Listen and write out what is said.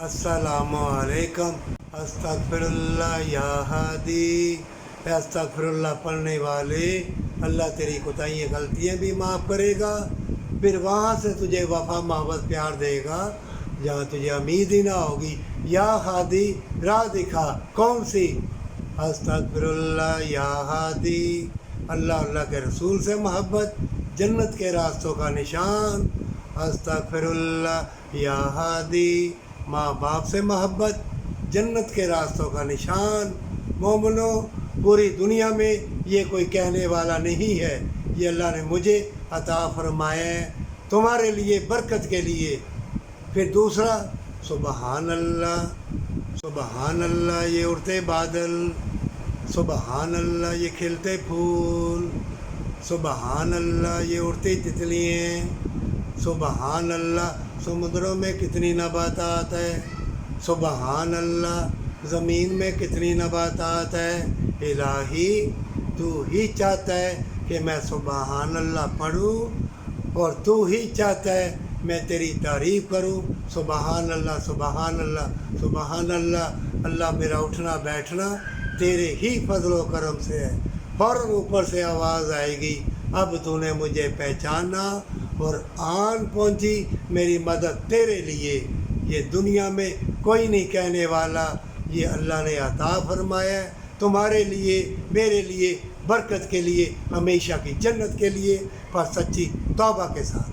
السلام علیکم۔ استغفراللہ یا ہادی۔ اے استغفراللہ پڑھنے والے، اللہ تیری کوتاہیاں غلطیاں بھی معاف کرے گا، پھر وہاں سے تجھے وفا محبت پیار دے گا جہاں تجھے امید ہی نہ ہوگی۔ یا ہادی، راہ دکھا، کون سی؟ استغفراللہ یا ہادی۔ اللہ کے رسول سے محبت جنت کے راستوں کا نشان۔ استغفراللہ یا ہادی۔ ماں باپ سے محبت جنت کے راستوں کا نشان۔ مومنو، پوری دنیا میں یہ کوئی کہنے والا نہیں ہے، یہ اللہ نے مجھے عطا فرمایا ہے تمہارے لیے، برکت کے لیے۔ پھر دوسرا، سبحان اللہ، سبحان اللہ یہ اڑتے بادل، سبحان اللہ یہ کھلتے پھول، سبحان اللہ یہ اڑتی تتلیاں، سبحان اللہ سمندروں میں کتنی نباتات ہے، سبحان اللہ زمین میں کتنی نباتات ہے۔ الہی، تو ہی چاہتا ہے کہ میں سبحان اللہ پڑھوں، اور تو ہی چاہتا ہے میں تیری تعریف کروں۔ سبحان اللہ، سبحان اللہ، سبحان اللہ۔ اللہ، میرا اٹھنا بیٹھنا تیرے ہی فضل و کرم سے ہے۔ فوراً اوپر سے آواز آئے گی، اب تو نے مجھے پہچانا، اور آن پہنچی میری مدد تیرے لیے۔ یہ دنیا میں کوئی نہیں کہنے والا، یہ اللہ نے عطا فرمایا ہے تمہارے لیے، میرے لیے، برکت کے لیے، ہمیشہ کی جنت کے لیے، پر سچی توبہ کے ساتھ۔